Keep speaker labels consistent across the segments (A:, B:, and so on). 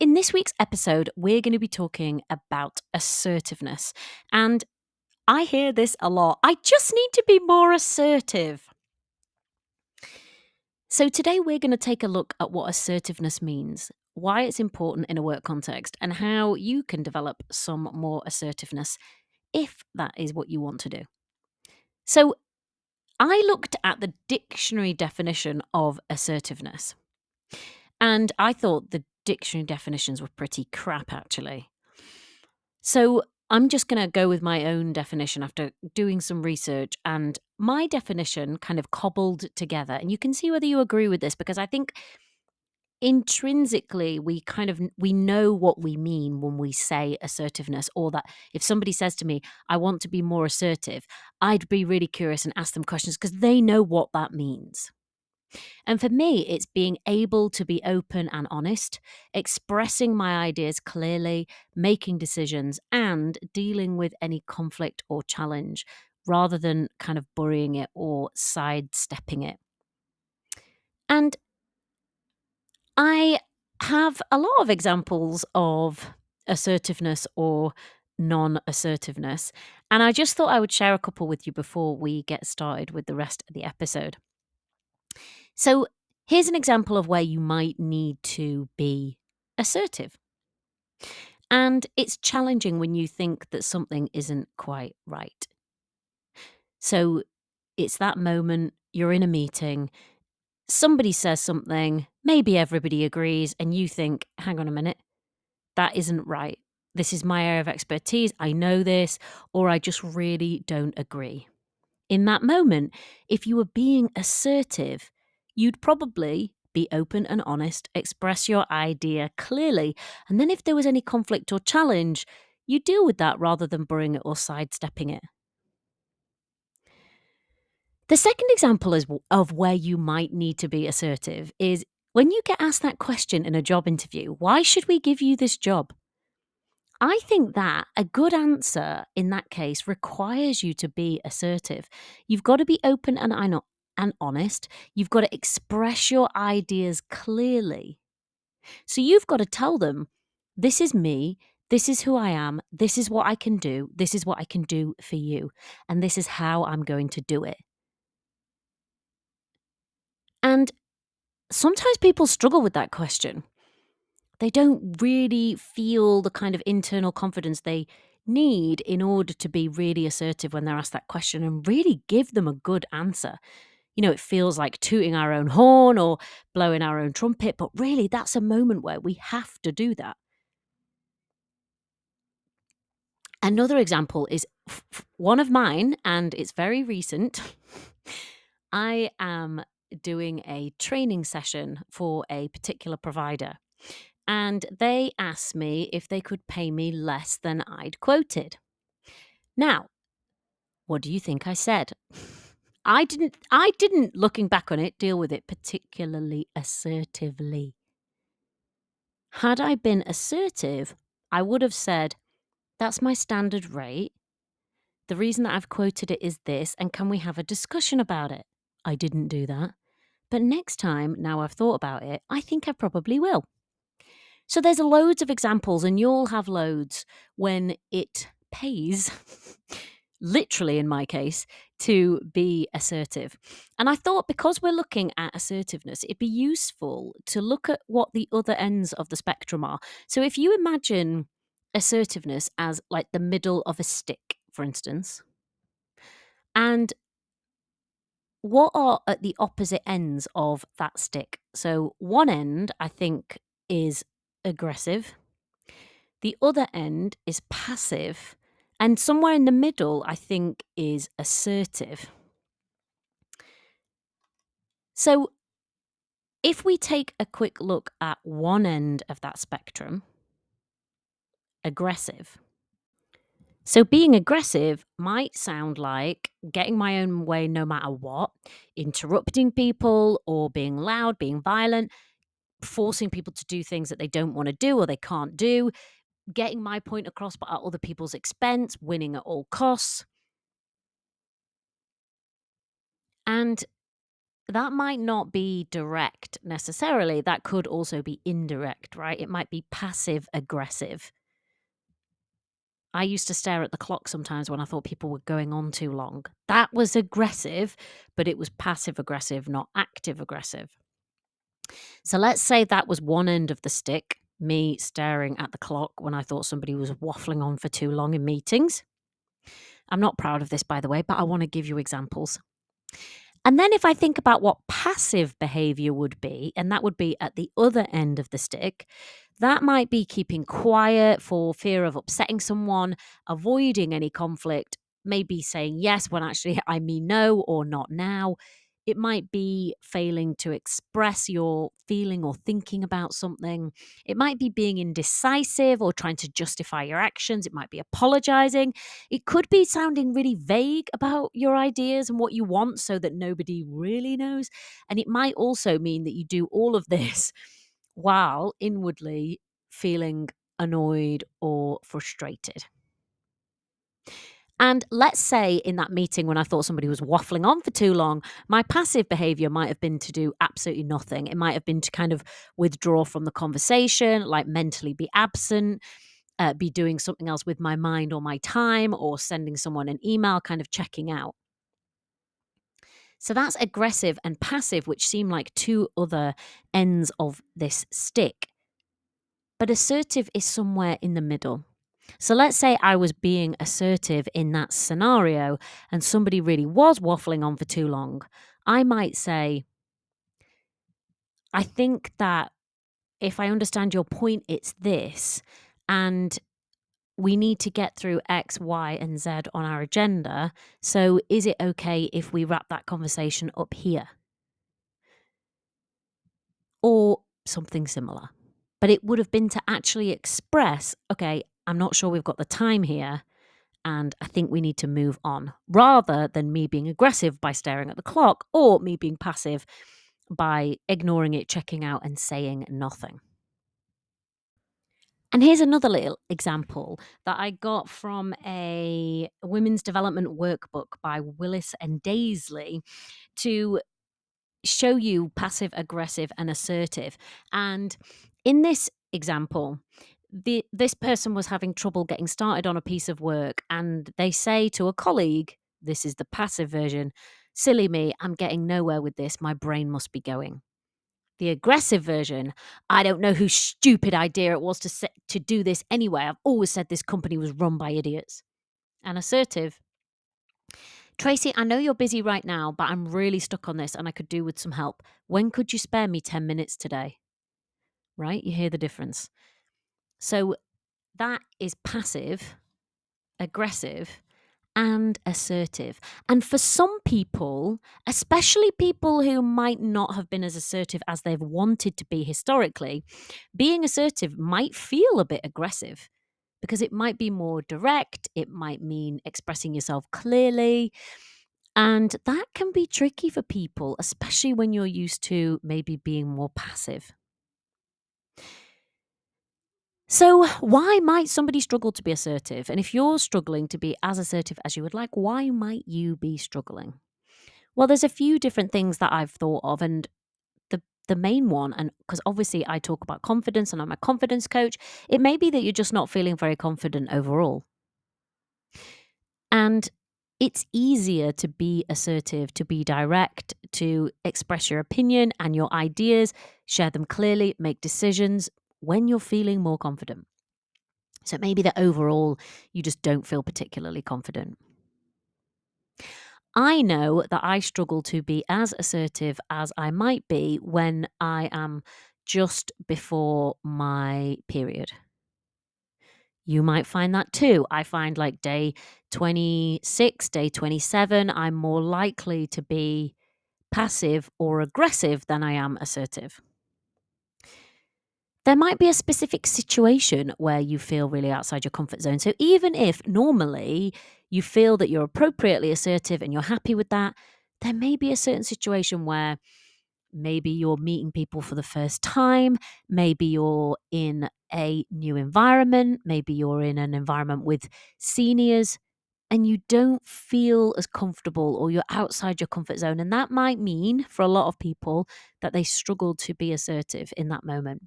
A: In this week's episode, we're going to be talking about assertiveness. And I hear this a lot. I just need to be more assertive. So, today we're going to take a look at what assertiveness means, why it's important in a work context, and how you can develop some more assertiveness if that is what you want to do. So, I looked at the dictionary definition of assertiveness, and I thought the dictionary definitions were pretty crap, actually. So I'm just going to go with my own definition after doing some research, and my definition kind of cobbled together. And you can see whether you agree with this, because I think intrinsically we know what we mean when we say assertiveness, or that if somebody says to me, I want to be more assertive, I'd be really curious and ask them questions because they know what that means. And for me, it's being able to be open and honest, expressing my ideas clearly, making decisions, and dealing with any conflict or challenge rather than kind of burying it or sidestepping it. And I have a lot of examples of assertiveness or non assertiveness. And I just thought I would share a couple with you before we get started with the rest of the episode. So, here's an example of where you might need to be assertive. And it's challenging when you think that something isn't quite right. So, it's that moment, you're in a meeting, somebody says something, maybe everybody agrees, and you think, hang on a minute, that isn't right. This is my area of expertise. I know this, or I just really don't agree. In that moment, if you were being assertive, you'd probably be open and honest, express your idea clearly, and then if there was any conflict or challenge, you deal with that rather than burying it or sidestepping it. The second example of where you might need to be assertive is when you get asked that question in a job interview, why should we give you this job? I think that a good answer in that case requires you to be assertive. You've got to be open and honest. You've got to express your ideas clearly. So you've got to tell them, this is me, this is who I am, this is what I can do, this is what I can do for you, and this is how I'm going to do it. And sometimes people struggle with that question. They don't really feel the kind of internal confidence they need in order to be really assertive when they're asked that question and really give them a good answer. It feels like tooting our own horn or blowing our own trumpet, but really that's a moment where we have to do that. Another example is one of mine, and it's very recent. I am doing a training session for a particular provider. And they asked me if they could pay me less than I'd quoted. Now, what do you think I said? I didn't, looking back on it, deal with it particularly assertively. Had I been assertive, I would have said, that's my standard rate. The reason that I've quoted it is this, and can we have a discussion about it? I didn't do that. But next time, now I've thought about it, I think I probably will. So there's loads of examples, and you'll have loads when it pays, literally in my case, to be assertive. And I thought because we're looking at assertiveness, it'd be useful to look at what the other ends of the spectrum are. So if you imagine assertiveness as like the middle of a stick, for instance, and what are at the opposite ends of that stick? So one end, I think, is aggressive. The other end is passive. And somewhere in the middle, I think, is assertive. So if we take a quick look at one end of that spectrum, aggressive. So being aggressive might sound like getting my own way no matter what, interrupting people or being loud, being violent, forcing people to do things that they don't want to do or they can't do, getting my point across but at other people's expense, winning at all costs. And that might not be direct necessarily. That could also be indirect, right? It might be passive aggressive. I used to stare at the clock sometimes when I thought people were going on too long. That was aggressive, but it was passive aggressive, not active aggressive. So let's say that was one end of the stick, me staring at the clock when I thought somebody was waffling on for too long in meetings. I'm not proud of this, by the way, but I want to give you examples. And then if I think about what passive behavior would be, and that would be at the other end of the stick, that might be keeping quiet for fear of upsetting someone, avoiding any conflict, maybe saying yes when actually I mean no or not now. It might be failing to express your feeling or thinking about something. It might be being indecisive or trying to justify your actions. It might be apologizing. It could be sounding really vague about your ideas and what you want so that nobody really knows. And it might also mean that you do all of this while inwardly feeling annoyed or frustrated. And let's say in that meeting when I thought somebody was waffling on for too long, my passive behavior might have been to do absolutely nothing. It might have been to kind of withdraw from the conversation, like mentally be absent, be doing something else with my mind or my time, or sending someone an email, kind of checking out. So that's aggressive and passive, which seem like two other ends of this stick. But assertive is somewhere in the middle. So let's say I was being assertive in that scenario and somebody really was waffling on for too long. I might say, I think that if I understand your point, it's this. And we need to get through X, Y, and Z on our agenda. So is it okay if we wrap that conversation up here? Or something similar. But it would have been to actually express, okay, I'm not sure we've got the time here, and I think we need to move on, rather than me being aggressive by staring at the clock or me being passive by ignoring it, checking out, and saying nothing. And here's another little example that I got from a women's development workbook by Willis and Daisley to show you passive aggressive and assertive. And in this example, this person was having trouble getting started on a piece of work, and they say to a colleague, this is the passive version, silly me, I'm getting nowhere with this, my brain must be going. The aggressive version, I don't know whose stupid idea it was to do this anyway. I've always said this company was run by idiots. And assertive, Tracy, I know you're busy right now, but I'm really stuck on this and I could do with some help. When could you spare me 10 minutes today? Right? You hear the difference. So that is passive, aggressive, and assertive. And for some people, especially people who might not have been as assertive as they've wanted to be historically, being assertive might feel a bit aggressive because it might be more direct, it might mean expressing yourself clearly. And that can be tricky for people, especially when you're used to maybe being more passive. So, why might somebody struggle to be assertive? And if you're struggling to be as assertive as you would like, why might you be struggling? Well, there's a few different things that I've thought of, and the main one, and because obviously I talk about confidence and I'm a confidence coach, it may be that you're just not feeling very confident overall. And it's easier to be assertive, to be direct, to express your opinion and your ideas, share them clearly, make decisions when you're feeling more confident. So it may be that overall you just don't feel particularly confident. I know that I struggle to be as assertive as I might be when I am just before my period. You might find that too. I find like day 26, day 27, I'm more likely to be passive or aggressive than I am assertive. There might be a specific situation where you feel really outside your comfort zone. So even if normally you feel that you're appropriately assertive and you're happy with that, there may be a certain situation where maybe you're meeting people for the first time, maybe you're in a new environment, maybe you're in an environment with seniors. and you don't feel as comfortable, or you're outside your comfort zone. And that might mean for a lot of people that they struggle to be assertive in that moment.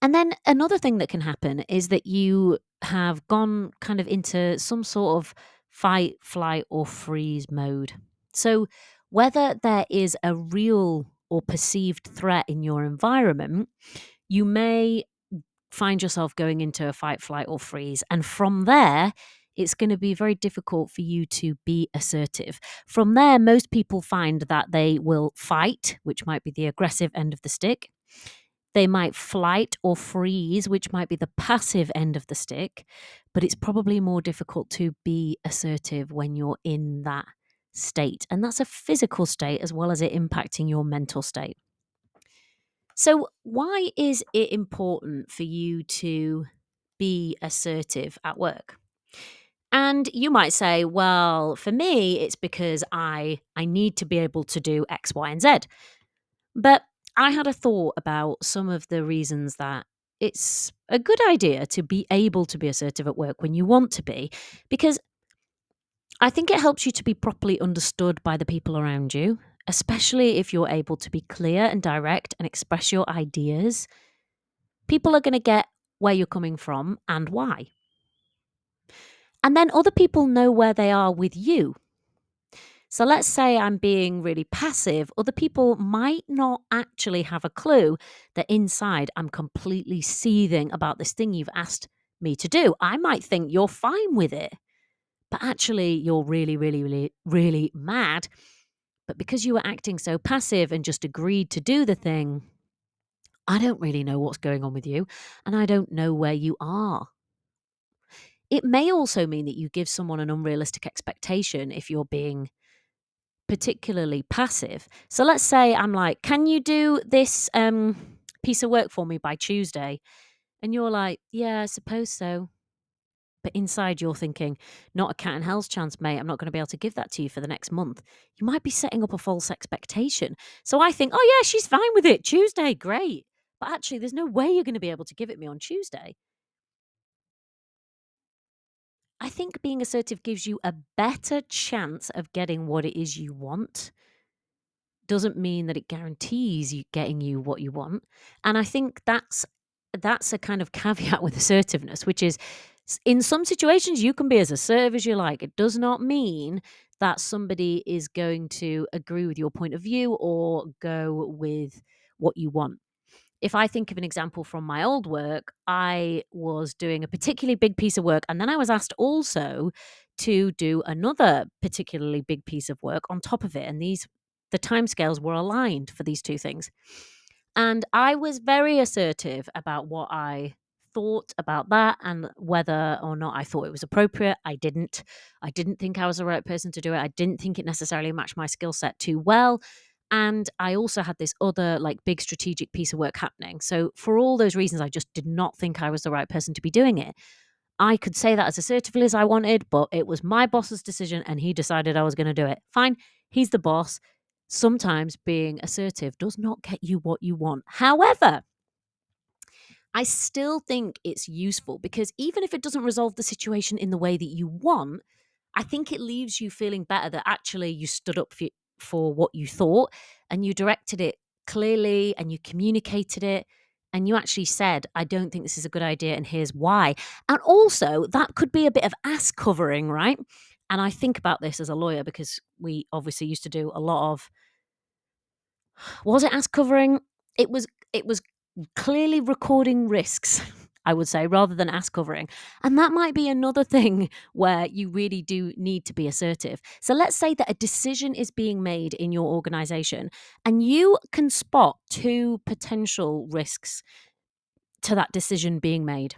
A: And then another thing that can happen is that you have gone kind of into some sort of fight, flight, or freeze mode. So, whether there is a real or perceived threat in your environment, you may find yourself going into a fight, flight, or freeze. And from there, it's going to be very difficult for you to be assertive. From there, most people find that they will fight, which might be the aggressive end of the stick. They might flight or freeze, which might be the passive end of the stick, but it's probably more difficult to be assertive when you're in that state. And that's a physical state as well as it impacting your mental state. So, why is it important for you to be assertive at work? And you might say, well, for me, it's because I need to be able to do X, Y, and Z. But I had a thought about some of the reasons that it's a good idea to be able to be assertive at work when you want to be, because I think it helps you to be properly understood by the people around you, especially if you're able to be clear and direct and express your ideas. People are going to get where you're coming from and why. And then other people know where they are with you. So let's say I'm being really passive. Other people might not actually have a clue that inside I'm completely seething about this thing you've asked me to do. I might think you're fine with it, but actually you're really, really, really, really mad. But because you were acting so passive and just agreed to do the thing, I don't really know what's going on with you, and I don't know where you are. It may also mean that you give someone an unrealistic expectation if you're being particularly passive. So let's say I'm like, "Can you do this piece of work for me by Tuesday?" And you're like, "Yeah, I suppose so." But inside you're thinking, "Not a cat in hell's chance, mate. I'm not going to be able to give that to you for the next month." You might be setting up a false expectation. So I think, "Oh yeah, she's fine with it. Tuesday, great." But actually there's no way you're going to be able to give it me on Tuesday. I think being assertive gives you a better chance of getting what it is you want. Doesn't mean that it guarantees you getting you what you want. And I think that's a kind of caveat with assertiveness, which is in some situations you can be as assertive as you like. It does not mean that somebody is going to agree with your point of view or go with what you want. If I think of an example from my old work, I was doing a particularly big piece of work, and then I was asked also to do another particularly big piece of work on top of it. And the timescales were aligned for these two things. And I was very assertive about what I thought about that and whether or not I thought it was appropriate. I didn't. I didn't think I was the right person to do it. I didn't think it necessarily matched my skill set too well. And I also had this other like big strategic piece of work happening. So for all those reasons, I just did not think I was the right person to be doing it. I could say that as assertively as I wanted, but it was my boss's decision and he decided I was going to do it. Fine. He's the boss. Sometimes being assertive does not get you what you want. However, I still think it's useful because even if it doesn't resolve the situation in the way that you want, I think it leaves you feeling better that actually you stood up for what you thought and you directed it clearly and you communicated it and you actually said, I don't think this is a good idea and here's why. And also, that could be a bit of ass covering, right? And I think about this as a lawyer because we obviously used to do a lot of, was it ass covering? It was clearly recording risks, I would say, rather than ass covering. And that might be another thing where you really do need to be assertive. So let's say that a decision is being made in your organization and you can spot two potential risks to that decision being made.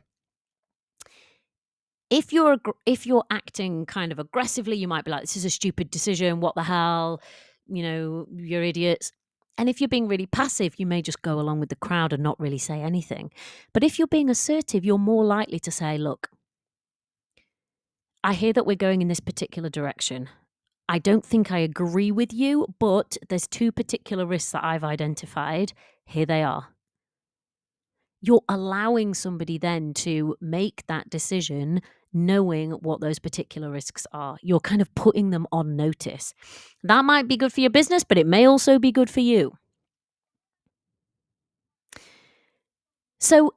A: If you're acting kind of aggressively, you might be like, this is a stupid decision, what the hell, you're idiots. And if you're being really passive, you may just go along with the crowd and not really say anything. But if you're being assertive, you're more likely to say, look, I hear that we're going in this particular direction. I don't think I agree with you, but there's two particular risks that I've identified. Here they are. You're allowing somebody then to make that decision, knowing what those particular risks are. You're kind of putting them on notice. That might be good for your business, but it may also be good for you. So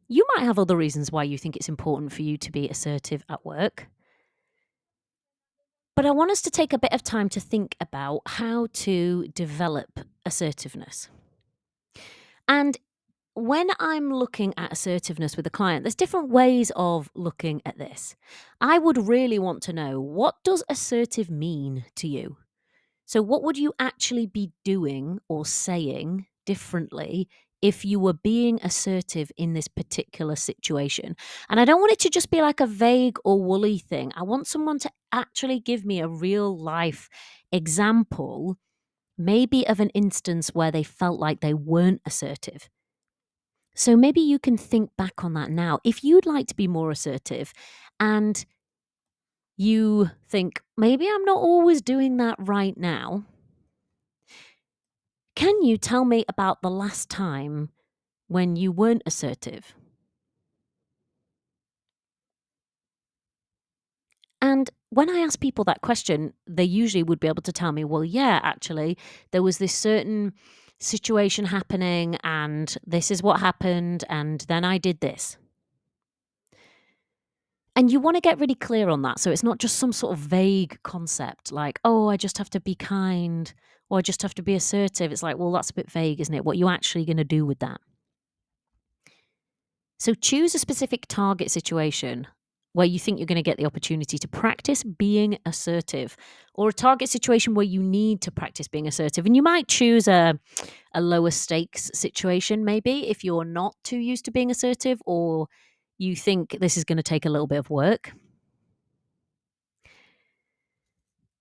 A: you might have other reasons why you think it's important for you to be assertive at work. But I want us to take a bit of time to think about how to develop assertiveness. And when I'm looking at assertiveness with a client, there's different ways of looking at this. I would really want to know, what does assertive mean to you? So, what would you actually be doing or saying differently if you were being assertive in this particular situation? And I don't want it to just be like a vague or woolly thing. I want someone to actually give me a real life example, maybe of an instance where they felt like they weren't assertive. So maybe you can think back on that now. If you'd like to be more assertive and you think, maybe I'm not always doing that right now, can you tell me about the last time when you weren't assertive? And when I ask people that question, they usually would be able to tell me, well, yeah, actually, there was this certain situation happening, and this is what happened, and then I did this. And you want to get really clear on that. So it's not just some sort of vague concept like, oh, I just have to be kind or I just have to be assertive. It's like, well, that's a bit vague, isn't it? What are you actually going to do with that? So choose a specific target situation where you think you're going to get the opportunity to practice being assertive, or a target situation where you need to practice being assertive. And you might choose a lower stakes situation, maybe, if you're not too used to being assertive or you think this is going to take a little bit of work.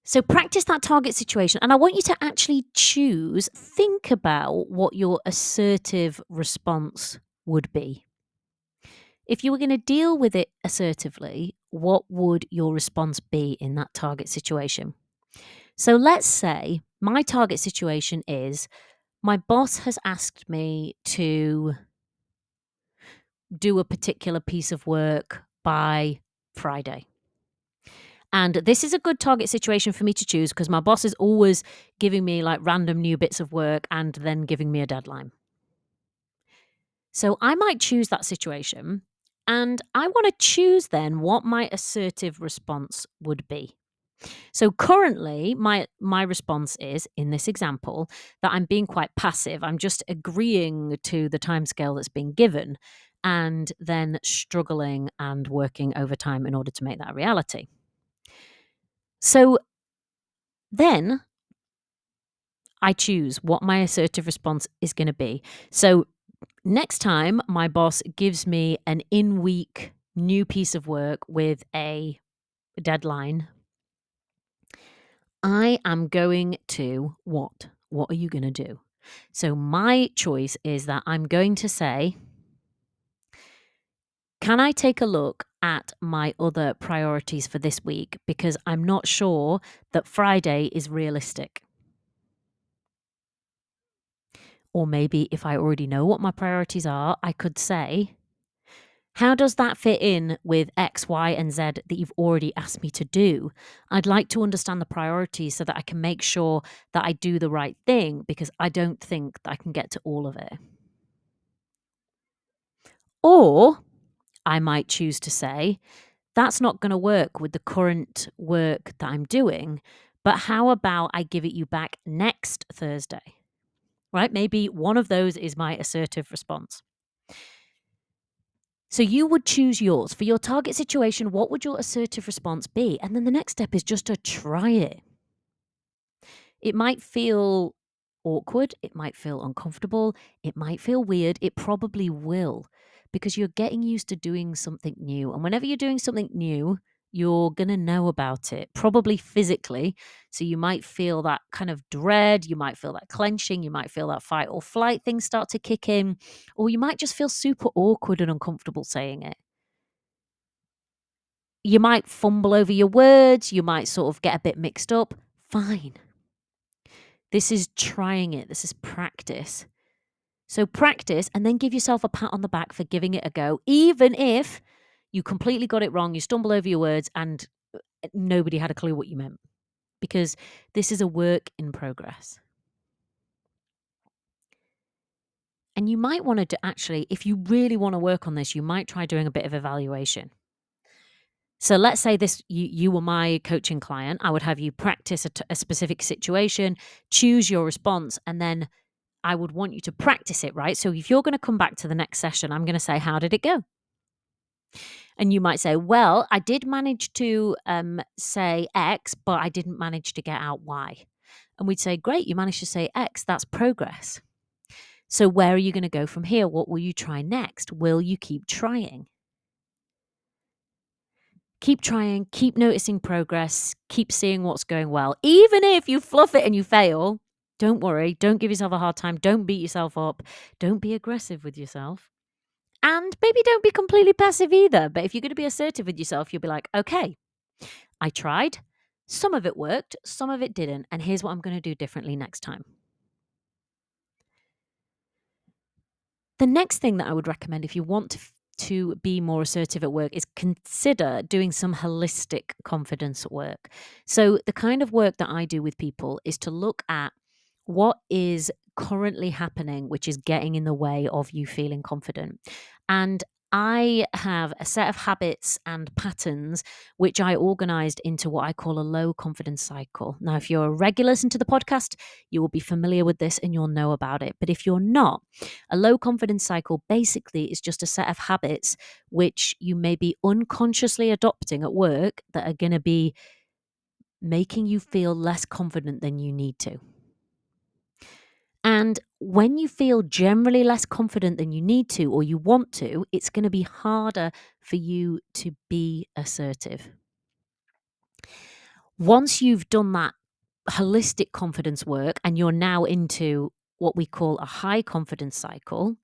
A: So practice that target situation. And I want you to actually think about what your assertive response would be. If you were going to deal with it assertively, what would your response be in that target situation? So let's say my target situation is my boss has asked me to do a particular piece of work by Friday. And this is a good target situation for me to choose because my boss is always giving me like random new bits of work and then giving me a deadline. So I might choose that situation, and I want to choose then what my assertive response would be. So currently my response is, in this example, that I'm being quite passive. I'm just agreeing to the timescale that's been given and then struggling and working overtime in order to make that a reality. So then I choose what my assertive response is going to be. So next time my boss gives me an in-week new piece of work with a deadline, I am going to what? What are you going to do? So my choice is that I'm going to say, can I take a look at my other priorities for this week? Because I'm not sure that Friday is realistic. Or maybe if I already know what my priorities are, I could say, how does that fit in with X, Y, and Z that you've already asked me to do? I'd like to understand the priorities so that I can make sure that I do the right thing, because I don't think that I can get to all of it. Or I might choose to say, that's not going to work with the current work that I'm doing, but how about I give it you back next Thursday? Right? Maybe one of those is my assertive response. So you would choose yours. For your target situation, what would your assertive response be? And then the next step is just to try it. It might feel awkward. It might feel uncomfortable. It might feel weird. It probably will, because you're getting used to doing something new. And whenever you're doing something new, you're going to know about it, probably physically. So you might feel that kind of dread. You might feel that clenching. You might feel that fight or flight things start to kick in. Or you might just feel super awkward and uncomfortable saying it. You might fumble over your words. You might sort of get a bit mixed up. Fine. This is trying it. This is practice. So practice and then give yourself a pat on the back for giving it a go, even if you completely got it wrong, you stumble over your words, and nobody had a clue what you meant, because this is a work in progress. And you might want to actually, if you really want to work on this, you might try doing a bit of evaluation. So let's say you were my coaching client. I would have you practice a specific situation, choose your response, and then I would want you to practice it, right? So if you're going to come back to the next session, I'm going to say, how did it go? And you might say, well, I did manage to say X, but I didn't manage to get out Y. And we'd say, great, you managed to say X. That's progress. So where are you going to go from here? What will you try next? Will you keep trying? Keep trying, keep noticing progress, keep seeing what's going well. Even if you fluff it and you fail, don't worry. Don't give yourself a hard time. Don't beat yourself up. Don't be aggressive with yourself. And maybe don't be completely passive either. But if you're going to be assertive with yourself, you'll be like, okay, I tried. Some of it worked, some of it didn't. And here's what I'm going to do differently next time. The next thing that I would recommend if you want to be more assertive at work is consider doing some holistic confidence work. So, the kind of work that I do with people is to look at what is currently happening, which is getting in the way of you feeling confident. And I have a set of habits and patterns which I organized into what I call a low confidence cycle. Now, if you're a regular listener to the podcast, you will be familiar with this and you'll know about it. But if you're not, a low confidence cycle basically is just a set of habits which you may be unconsciously adopting at work that are going to be making you feel less confident than you need to. And when you feel generally less confident than you need to or you want to, it's going to be harder for you to be assertive. Once you've done that holistic confidence work and you're now into what we call a high confidence cycle,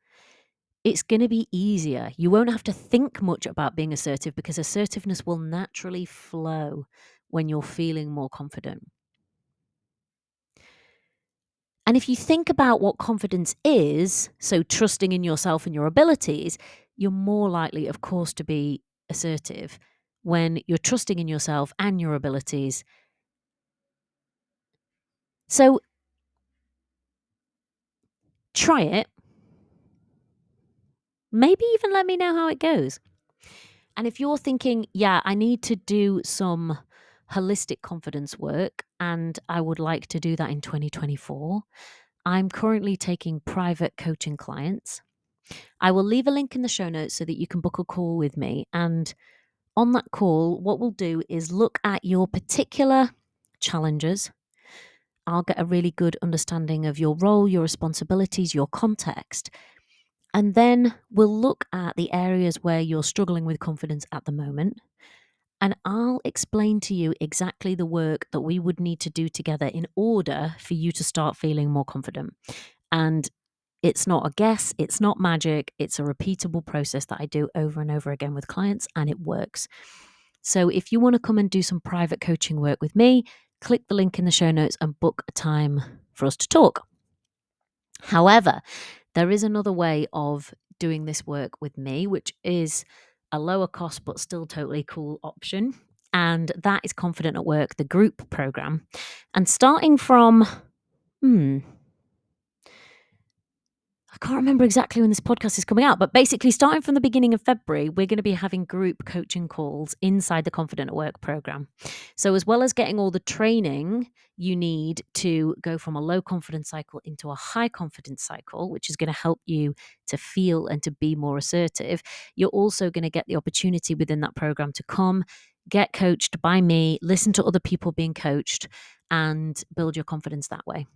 A: it's going to be easier. You won't have to think much about being assertive because assertiveness will naturally flow when you're feeling more confident. And if you think about what confidence is, so trusting in yourself and your abilities, you're more likely, of course, to be assertive when you're trusting in yourself and your abilities. So try it. Maybe even let me know how it goes. And if you're thinking, yeah, I need to do some holistic confidence work and I would like to do that in 2024, I'm currently taking private coaching clients. I will leave a link in the show notes so that you can book a call with me. And on that call, what we'll do is look at your particular challenges. I'll get a really good understanding of your role, your responsibilities, your context. And then we'll look at the areas where you're struggling with confidence at the moment. And I'll explain to you exactly the work that we would need to do together in order for you to start feeling more confident. And it's not a guess, it's not magic, it's a repeatable process that I do over and over again with clients, and it works. So if you want to come and do some private coaching work with me, click the link in the show notes and book a time for us to talk. However, there is another way of doing this work with me, which is a lower cost but still totally cool option. And that is Confident at Work, the group program. And starting from, I can't remember exactly when this podcast is coming out, but basically starting from the beginning of February, we're going to be having group coaching calls inside the Confident at Work program. So as well as getting all the training you need to go from a low confidence cycle into a high confidence cycle, which is going to help you to feel and to be more assertive, you're also going to get the opportunity within that program to come, get coached by me, listen to other people being coached, and build your confidence that way.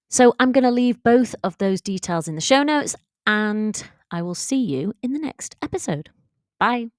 A: So I'm going to leave both of those details in the show notes, and I will see you in the next episode. Bye.